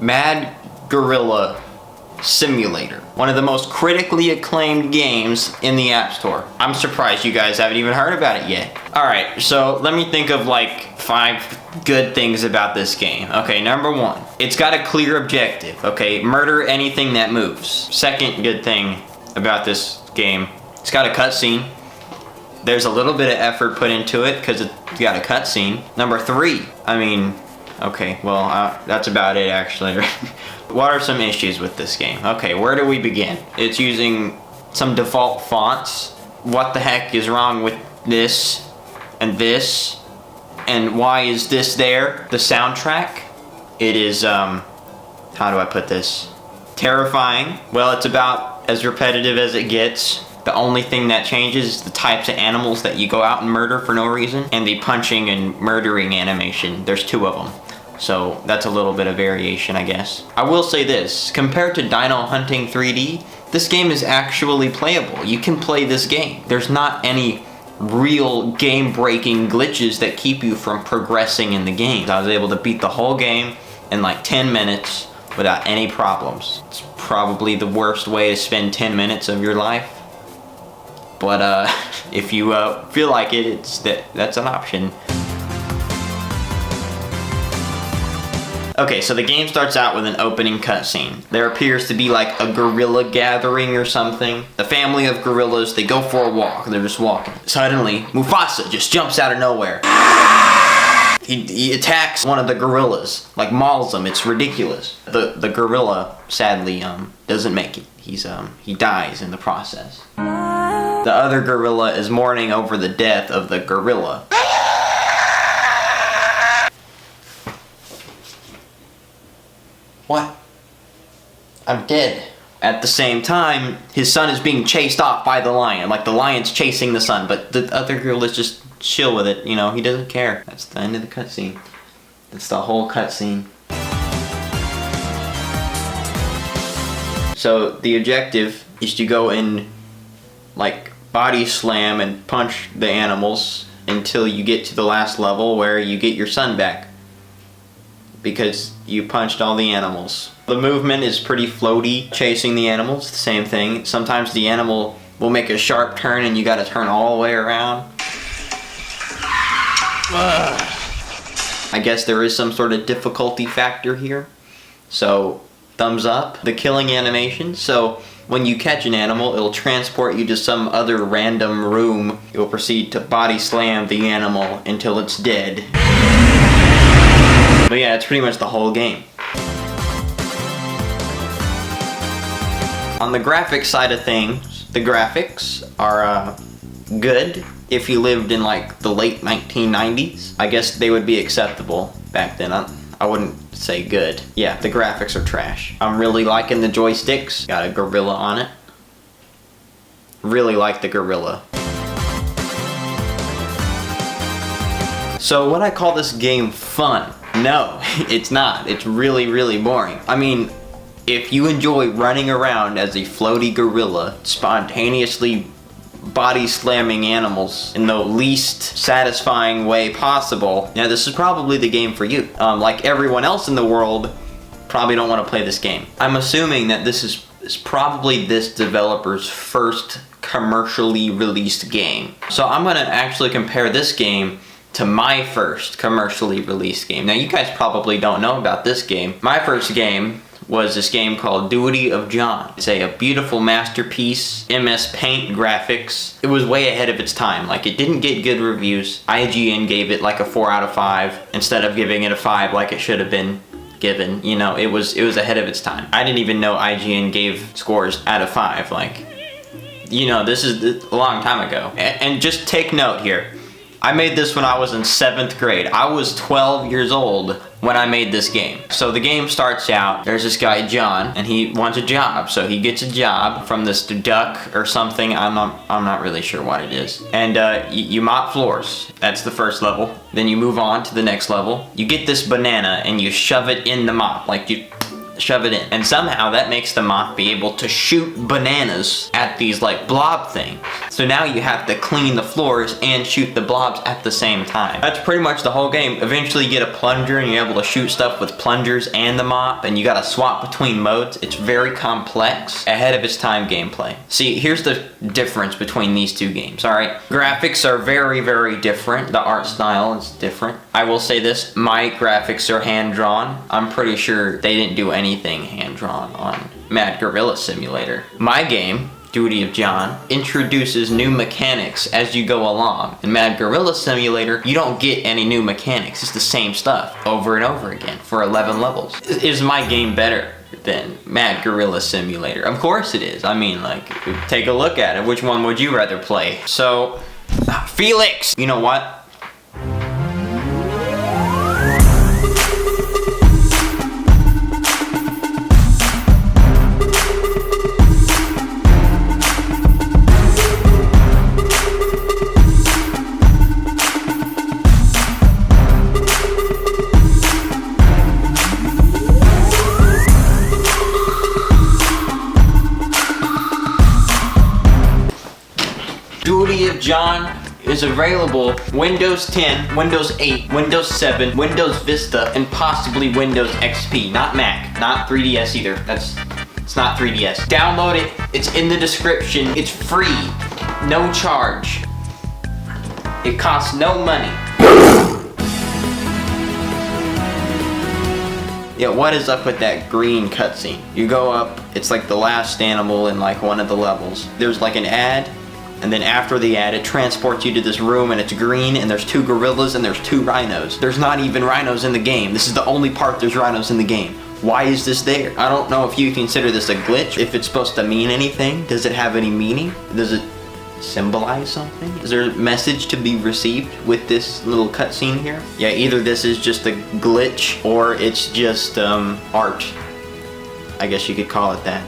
Mad Gorilla Simulator. One of the most critically acclaimed games in the App Store. I'm surprised you guys haven't even heard about it yet. Alright, so let me think of like 5 good things about this game. Okay, number 1, it's got a clear objective. Okay, murder anything that moves. Second good thing about this game, it's got a cutscene. There's a little bit of effort put into it because it's got a cutscene. Number 3, I mean, okay, well, that's about it actually. What are some issues with this game? Okay, where do we begin? It's using some default fonts. What the heck is wrong with this and this? And why is this there? The soundtrack, it is, how do I put this? Terrifying. Well, it's about as repetitive as it gets. The only thing that changes is the types of animals that you go out and murder for no reason, and the punching and murdering animation. There's 2 of them. So that's a little bit of variation, I guess. I will say this, compared to Dino Hunting 3D, this game is actually playable. You can play this game. There's not any real game-breaking glitches that keep you from progressing in the game. I was able to beat the whole game in like 10 minutes without any problems. It's probably the worst way to spend 10 minutes of your life. But if you feel like it, that's an option. Okay, so the game starts out with an opening cutscene. There appears to be like a gorilla gathering or something. The family of gorillas, they go for a walk. They're just walking. Suddenly, Mufasa just jumps out of nowhere. He attacks one of the gorillas, like mauls him. It's ridiculous. The gorilla, sadly, doesn't make it. He dies in the process. The other gorilla is mourning over the death of the gorilla. What? I'm dead. At the same time, his son is being chased off by the lion. Like the lion's chasing the son, but the other gorilla's just chill with it. You know, he doesn't care. That's the end of the cutscene. That's the whole cutscene. So the objective is to go and like body slam and punch the animals until you get to the last level where you get your son back. Because you punched all the animals. The movement is pretty floaty, chasing the animals, the same thing. Sometimes the animal will make a sharp turn and you gotta turn all the way around. I guess there is some sort of difficulty factor here. So, thumbs up. The killing animation, so when you catch an animal, it'll transport you to some other random room. You'll proceed to body slam the animal until it's dead. But yeah, it's pretty much the whole game. On the graphics side of things, the graphics are good. If you lived in like the late 1990s, I guess they would be acceptable back then. I wouldn't say good. Yeah, the graphics are trash. I'm really liking the joysticks. Got a gorilla on it. Really like the gorilla. So would I call this game fun? No, it's not. It's really, really boring. I mean, if you enjoy running around as a floaty gorilla, spontaneously body slamming animals in the least satisfying way possible, yeah, this is probably the game for you. Like everyone else in the world, probably don't want to play this game. I'm assuming that this is probably this developer's first commercially released game. So I'm gonna actually compare this game to my first commercially released game. Now you guys probably don't know about this game. My first game was this game called Duty of John. It's a beautiful masterpiece, MS Paint graphics. It was way ahead of its time. Like it didn't get good reviews. IGN gave it like a 4 out of 5 instead of giving it a 5 like it should have been given. You know, it was ahead of its time. I didn't even know IGN gave scores out of 5. Like, you know, this is a long time ago. And just take note here. I made this when I was in 7th grade. I was 12 years old when I made this game. So the game starts out, there's this guy John, and he wants a job. So he gets a job from this duck or something. I'm not really sure what it is. And you mop floors. That's the first level. Then you move on to the next level. You get this banana and you shove it in the mop. Like you shove it in. And somehow that makes the moth be able to shoot bananas at these like blob things. So now you have to clean the floors and shoot the blobs at the same time. That's pretty much the whole game. Eventually you get a plunger and you're able to shoot stuff with plungers and the mop, and you gotta swap between modes. It's very complex, ahead of its time gameplay. See, here's the difference between these two games, alright? Graphics are very, very different. The art style is different. I will say this, my graphics are hand-drawn. I'm pretty sure they didn't do anything hand-drawn on Mad Gorilla Simulator. My game, Duty of John, introduces new mechanics as you go along. In Mad Gorilla Simulator, you don't get any new mechanics. It's the same stuff over and over again for 11 levels. Is my game better than Mad Gorilla Simulator? Of course it is. I mean, like, take a look at it. Which one would you rather play? So, Felix! You know what? Duty of John is available Windows 10, Windows 8, Windows 7, Windows Vista, and possibly Windows XP. Not Mac, not 3DS either. It's not 3DS. Download it, it's in the description. It's free, no charge. It costs no money. Yeah, what is up with that green cutscene? You go up, it's like the last animal in like one of the levels. There's like an ad, and then after the ad, it transports you to this room and it's green and there's 2 gorillas and there's 2 rhinos. There's not even rhinos in the game. This is the only part there's rhinos in the game. Why is this there? I don't know if you consider this a glitch, if it's supposed to mean anything. Does it have any meaning? Does it symbolize something? Is there a message to be received with this little cutscene here? Yeah, either this is just a glitch or it's just art. I guess you could call it that.